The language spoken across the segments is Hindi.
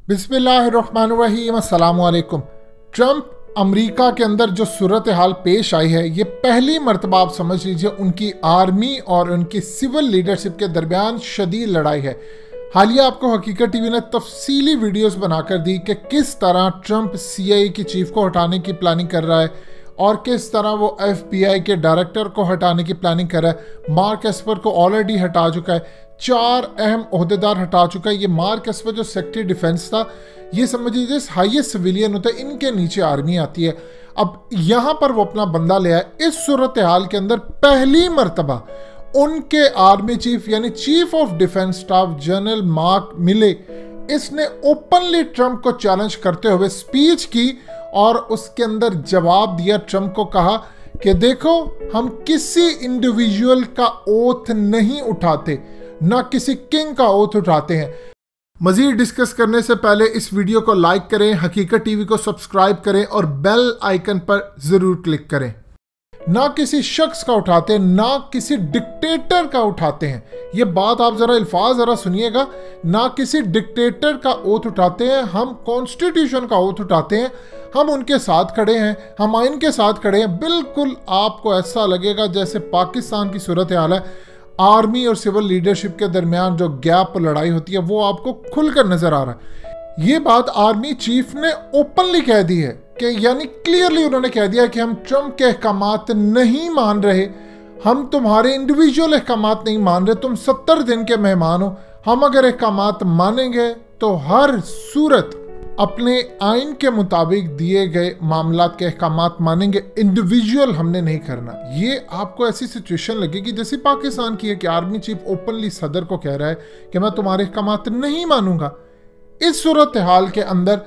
बिस्मिल्लाहिर्रहमानिर्रहीम, अस्सलामुअलैकुम। ट्रंप अमेरिका के अंदर जो सूरत हाल पेश आई है, ये पहली मरतबा आप समझ लीजिए उनकी आर्मी और उनकी सिविल लीडरशिप के दरमियान शदीद लड़ाई है। हालिया आपको हकीकत टीवी ने तफसीली वीडियोस बनाकर दी कि किस तरह ट्रंप CIA की चीफ को हटाने की प्लानिंग कर रहा है और किस तरह वो FBI के डायरेक्टर को हटाने की प्लानिंग कर रहा है। मार्क एस्पर को ऑलरेडी हटा चुका है, 4 अहम ओहदेदार हटा चुका है। ये मार्क एस्पर जो सेक्रेटरी डिफेंस था, ये समझ लीजिए हाईएस्ट सिविलियन होता है, इनके नीचे आर्मी आती है। अब यहाँ पर वो अपना बंदा ले आया। इस सूरत हाल के अंदर पहली मरतबा उनके आर्मी चीफ यानी chief of defence staff general mark मिले, इसने ओपनली ट्रंप को चैलेंज करते हुए स्पीच की और उसके अंदर जवाब दिया। ट्रंप को कहा कि देखो, हम किसी इंडिविजुअल का ओथ नहीं उठाते, ना किसी किंग का ओथ उठाते हैं। मजीद डिस्कस करने से पहले इस वीडियो को लाइक करें, हकीकत टीवी को सब्सक्राइब करें और बेल आइकन पर जरूर क्लिक करें। ना किसी शख्स का उठाते हैं, ना किसी डिक्टेटर का उठाते हैं। ये बात आप जरा अल्फाज जरा सुनिएगा। ना किसी डिक्टेटर का ओथ उठाते हैं, हम कॉन्स्टिट्यूशन का ओथ उठाते हैं। हम उनके साथ खड़े हैं, हम आइन के साथ खड़े हैं। बिल्कुल आपको ऐसा लगेगा जैसे पाकिस्तान की सूरत हाल है। आर्मी और सिविल लीडरशिप के दरमियान जो गैप लड़ाई होती है वो आपको खुलकर नजर आ रहा है। ये बात आर्मी चीफ ने ओपनली कह दी है कि यानी क्लियरली उन्होंने कह दिया कि हम ट्रंप के अहकामात नहीं मान रहे, हम तुम्हारे इंडिविजुअल अहकामात नहीं मान रहे, तुम 70 दिन के मेहमान हो। हम अगर अहकामात मानेंगे तो हर सूरत अपने आइन के मुताबिक दिए गए मामलात के अहकामात मानेंगे, इंडिविजुअल हमने नहीं करना। ये आपको ऐसी सिचुएशन लगेगी जैसे पाकिस्तान की है कि आर्मी चीफ ओपनली सदर को कह रहा है कि मैं तुम्हारे अहकामात नहीं मानूंगा। इस सूरत हाल के अंदर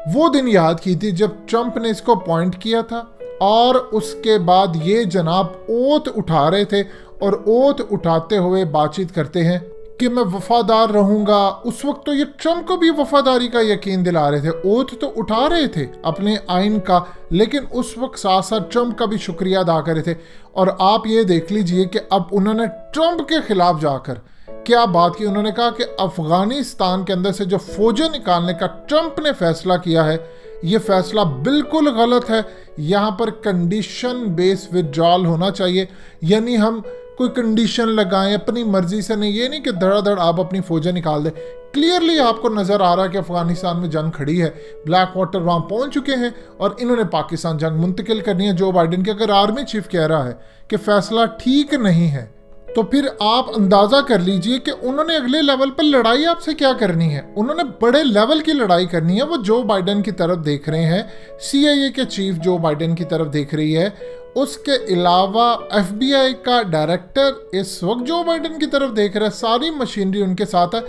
वो दिन याद की थी जब ट्रंप ने इसको अपॉइंट किया था और उसके बाद ये जनाब ओथ उठा रहे थे और ओथ उठाते हुए बातचीत करते हैं कि मैं वफादार रहूंगा। उस वक्त तो ये ट्रंप को भी वफादारी का यकीन दिला रहे थे, ओथ तो उठा रहे थे अपने आइन का, लेकिन उस वक्त साथ साथ ट्रंप का भी शुक्रिया अदा कर रहे थे। और आप ये देख लीजिए कि अब उन्होंने ट्रंप के खिलाफ जाकर क्या बात की। उन्होंने कहा कि अफगानिस्तान के अंदर से जो फौजें निकालने का ट्रंप ने फैसला किया है, ये फैसला बिल्कुल गलत है। यहाँ पर कंडीशन बेस्ड विड्रॉल होना चाहिए, यानी हम कोई कंडीशन लगाएं अपनी मर्जी से नहीं। ये नहीं कि धड़ाधड़ आप अपनी फौजें निकाल दें। क्लियरली आपको नजर आ रहा है कि अफगानिस्तान में जंग खड़ी है, ब्लैक वाटर वहां पहुंच चुके हैं और इन्होंने पाकिस्तान जंग मुंतकिल करनी है जो बाइडेन के। अगर आर्मी चीफ कह रहा है कि फैसला ठीक नहीं है, तो फिर आप अंदाजा कर लीजिए कि उन्होंने अगले लेवल पर लड़ाई आपसे क्या करनी है। उन्होंने बड़े लेवल की लड़ाई करनी है। वो जो बाइडेन की तरफ देख रहे हैं, CIA के चीफ जो बाइडेन की तरफ देख रही है, उसके अलावा FBI का डायरेक्टर इस वक्त जो बाइडेन की तरफ देख रहा है, सारी मशीनरी उनके साथ है।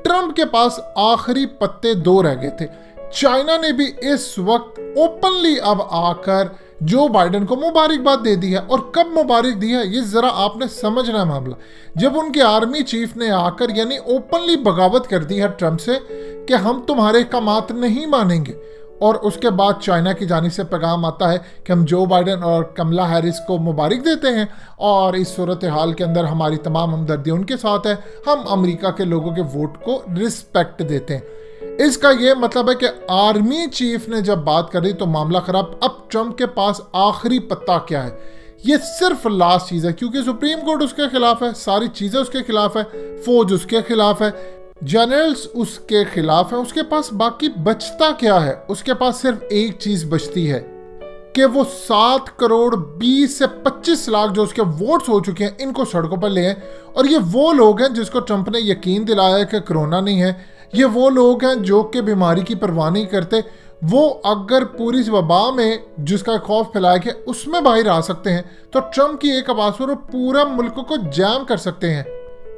ट्रंप के पास आखिरी पत्ते 2 रह गए थे। चाइना ने भी इस वक्त ओपनली अब आकर जो बाइडेन को मुबारकबाद दे दी है। और कब मुबारक दी है ये जरा आपने समझना है मामला। जब उनके आर्मी चीफ ने आकर यानी ओपनली बगावत कर दी है ट्रंप से कि हम तुम्हारे अहकामात नहीं मानेंगे, और उसके बाद चाइना की जानिब से पैगाम आता है कि हम जो बाइडेन और कमला हैरिस को मुबारक देते हैं और इस सूरत हाल के अंदर हमारी तमाम हमदर्दी उनके साथ है, हम अमेरिका के लोगों के वोट को रिस्पेक्ट देते हैं। इसका यह मतलब है कि आर्मी चीफ ने जब बात करी तो मामला खराब। अब ट्रंप के पास आखिरी पत्ता क्या है? ये सिर्फ लास्ट चीज है, क्योंकि सुप्रीम कोर्ट उसके खिलाफ है, सारी चीजें उसके खिलाफ है, फौज उसके खिलाफ है, जनरल्स उसके खिलाफ है। उसके पास बाकी बचता क्या है? उसके पास सिर्फ एक चीज बचती है कि वो 7 करोड़ 20 से 25 लाख जो उसके वोट्स हो चुके हैं, इनको सड़कों पर ले आए। और ये वो लोग हैं जिसको ट्रंप ने यकीन दिलाया है कि कोरोना नहीं है। ये वो लोग हैं जो कि बीमारी की परवाह नहीं करते। वो अगर पूरी इस वबा में जिसका खौफ फैलाया कि उसमें बाहर आ सकते हैं, तो ट्रंप की एक आवाज पर वो पूरा मुल्क को जैम कर सकते हैं।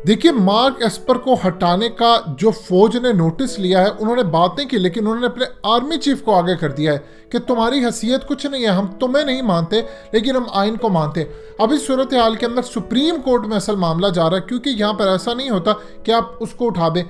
देखिए, मार्क एस्पर को हटाने का जो फौज ने नोटिस लिया है, उन्होंने बात नहीं की, लेकिन उन्होंने अपने आर्मी चीफ को आगे कर दिया है कि तुम्हारी हैसियत कुछ नहीं है, हम तुम्हें नहीं मानते, लेकिन हम आइन को मानते हैं। अब इस सूरत हाल के अंदर सुप्रीम कोर्ट में असल मामला जा रहा है, क्योंकि यहाँ पर ऐसा नहीं होता कि आप उसको उठा दें।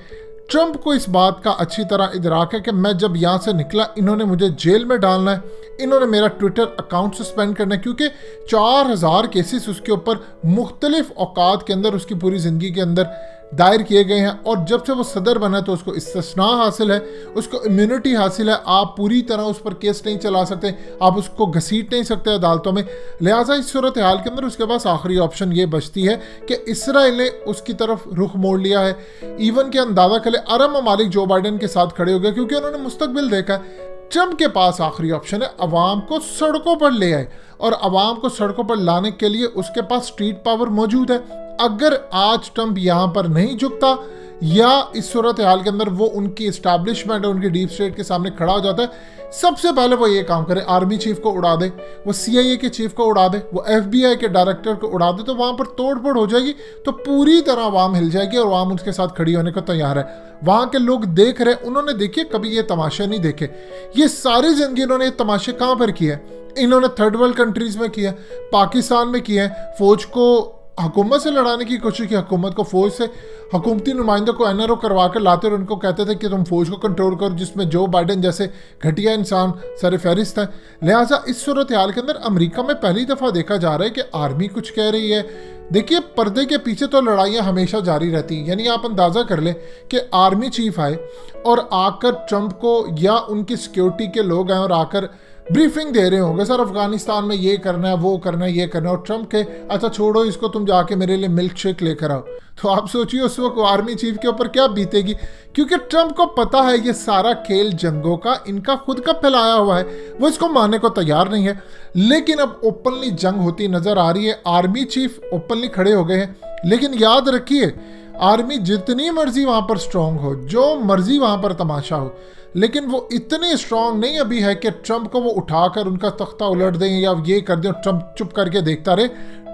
ट्रंप को इस बात का अच्छी तरह इदराक है कि मैं जब यहाँ से निकला, इन्होंने मुझे जेल में डालना है, इन्होंने मेरा ट्विटर अकाउंट सस्पेंड करना है, क्योंकि 4000 केसेस उसके ऊपर मुख्तलिफ औकात के अंदर उसकी पूरी ज़िंदगी के अंदर दायर किए गए हैं, और जब से वो सदर बना तो उसको इस्तिस्ना हासिल है, उसको इम्यूनिटी हासिल है। आप पूरी तरह उस पर केस नहीं चला सकते, आप उसको घसीट नहीं सकते अदालतों में। लिहाजा इस सूरत हाल के अंदर उसके पास आखिरी ऑप्शन ये बचती है कि इसराइल ने उसकी तरफ रुख मोड़ लिया है। इवन के अंदाजा करें अरब ममालिक जो बाइडेन के साथ खड़े हो गए, क्योंकि उन्होंने मुस्तकबिल देखा है। ट्रंप के पास आखिरी ऑप्शन है अवाम को सड़कों पर ले आए, और अवाम को सड़कों पर लाने के लिए उसके पास स्ट्रीट पावर मौजूद है। अगर आज ट्रंप यहाँ पर नहीं झुकता या इस सूरत हाल के अंदर वो उनकी इस्टेब्लिशमेंट और उनकी डीप स्टेट के सामने खड़ा हो जाता है, सबसे पहले वो ये काम करे, आर्मी चीफ को उड़ा दे, वो CIA के चीफ को उड़ा दे, वो FBI के डायरेक्टर को उड़ा दे, तो वहां पर तोड़फोड़ हो जाएगी, तो पूरी तरह आवाम हिल जाएगी और आवाम उसके साथ खड़ी होने को तैयार है। वहां के लोग देख रहे, उन्होंने देखिए कभी ये तमाशे नहीं देखे, ये सारी जिंदगी इन्होंने ये तमाशे कहाँ पर किए? इन्होंने थर्ड वर्ल्ड कंट्रीज में किया, पाकिस्तान में किए, फौज को हुकूमत से लड़ाने की कोशिश की, हुकूमत को फौज से हुकूमती नुमाइंदों को NRO करवा कर लाते और उनको कहते थे कि तुम फौज को कंट्रोल करो, जिसमें जो बाइडेन जैसे घटिया इंसान सर फहरिस्त है। लिहाजा इस सूरत हाल के अंदर अमेरिका में पहली दफ़ा देखा जा रहा है कि आर्मी कुछ कह रही है। देखिए पर्दे के पीछे तो लड़ाइयाँ हमेशा जारी रहती हैं, यानी आप अंदाज़ा कर लें कि आर्मी चीफ आए और आकर ट्रंप को, या उनकी सिक्योरिटी के लोग आए और आकर ब्रीफिंग दे रहे होंगे, सर अफगानिस्तान में ये करना है, वो करना है, ये करना है, और ट्रंप के अच्छा छोड़ो इसको, तुम जाके मेरे लिए मिल्क शेक लेकर आओ। तो आप सोचिए उस वक्त आर्मी चीफ के ऊपर क्या बीतेगी, क्योंकि ट्रंप को पता है ये सारा खेल जंगों का इनका खुद का फैलाया हुआ है, वो इसको मानने को तैयार नहीं है। लेकिन अब ओपनली जंग होती नजर आ रही है, आर्मी चीफ ओपनली खड़े हो गए हैं। लेकिन याद रखिए आर्मी जितनी मर्जी वहां पर स्ट्रांग हो, जो मर्जी वहां पर तमाशा हो, लेकिन वो इतनी स्ट्रांग नहीं अभी है कि ट्रंप को वो उठाकर उनका तख्ता उलट दें या ये कर दें, ट्रंप चुप करके देखता रहे।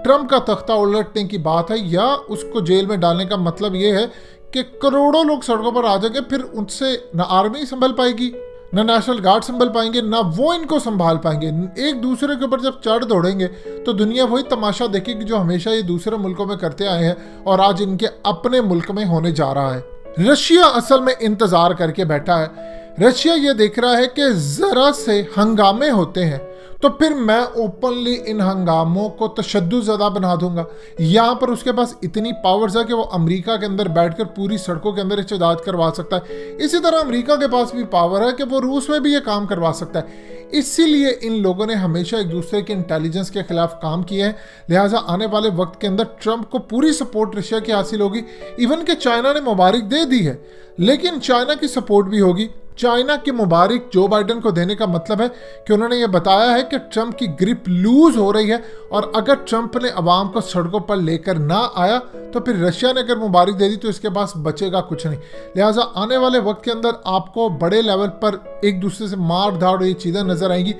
ट्रंप का तख्ता उलटने की बात है या उसको जेल में डालने का मतलब ये है कि करोड़ों लोग सड़कों पर आ जाएंगे, फिर उनसे ना आर्मी संभल पाएगी, ना नेशनल गार्ड संभल पाएंगे, ना वो इनको संभाल पाएंगे। एक दूसरे के ऊपर जब चढ़ दौड़ेंगे तो दुनिया वही तमाशा देखेगी जो हमेशा ये दूसरे मुल्कों में करते आए हैं और आज इनके अपने मुल्क में होने जा रहा है। रशिया असल में इंतजार करके बैठा है। रशिया ये देख रहा है कि जरा से हंगामे होते हैं तो फिर मैं ओपनली इन हंगामों को तशद्दुद ज़्यादा बना दूंगा। यहाँ पर उसके पास इतनी पावर्स है कि वो अमेरिका के अंदर बैठकर पूरी सड़कों के अंदर इस्तेदाद करवा सकता है। इसी तरह अमेरिका के पास भी पावर है कि वो रूस में भी ये काम करवा सकता है। इसीलिए इन लोगों ने हमेशा एक दूसरे के इंटेलिजेंस के खिलाफ काम किया है। लिहाजा आने वाले वक्त के अंदर ट्रंप को पूरी सपोर्ट रशिया की हासिल होगी। इवन कि चाइना ने मुबारक दे दी है, लेकिन चाइना की सपोर्ट भी होगी। चाइना की मुबारक जो बाइडेन को देने का मतलब है कि उन्होंने ये बताया है कि ट्रंप की ग्रिप लूज हो रही है और अगर ट्रंप ने अवाम को सड़कों पर लेकर ना आया तो फिर रशिया ने अगर मुबारक दे दी तो इसके पास बचेगा कुछ नहीं। लिहाजा आने वाले वक्त के अंदर आपको बड़े लेवल पर एक दूसरे से मार धाड़ ये चीज़ें नजर आएंगी।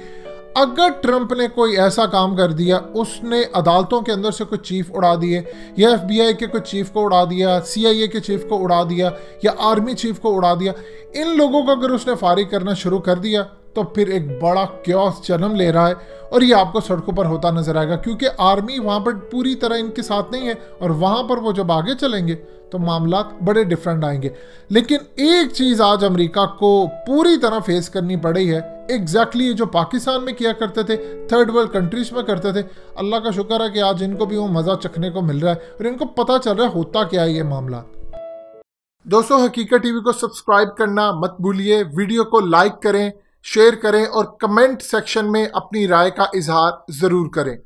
अगर ट्रंप ने कोई ऐसा काम कर दिया, उसने अदालतों के अंदर से कोई चीफ उड़ा दिए या FBI के कोई चीफ को उड़ा दिया, CIA के चीफ को उड़ा दिया या आर्मी चीफ को उड़ा दिया, इन लोगों को अगर उसने फारिग करना शुरू कर दिया तो फिर एक बड़ा क्योस जन्म ले रहा है और ये आपको सड़कों पर होता नजर आएगा, क्योंकि आर्मी वहाँ पर पूरी तरह इनके साथ नहीं है और वहाँ पर वो जब आगे चलेंगे तो मामला बड़े डिफरेंट आएंगे। लेकिन एक चीज़ आज अमेरिका को पूरी तरह फेस करनी पड़ी है, एग्जैक्टली जो पाकिस्तान में किया करते थे, थर्ड वर्ल्ड कंट्रीज में करते थे। अल्लाह का शुक्र है कि आज इनको भी वो मज़ा चखने को मिल रहा है और इनको पता चल रहा है होता क्या है ये मामला। दोस्तों हकीकत टीवी को सब्सक्राइब करना मत भूलिए, वीडियो को लाइक करें, शेयर करें और कमेंट सेक्शन में अपनी राय का इजहार ज़रूर करें।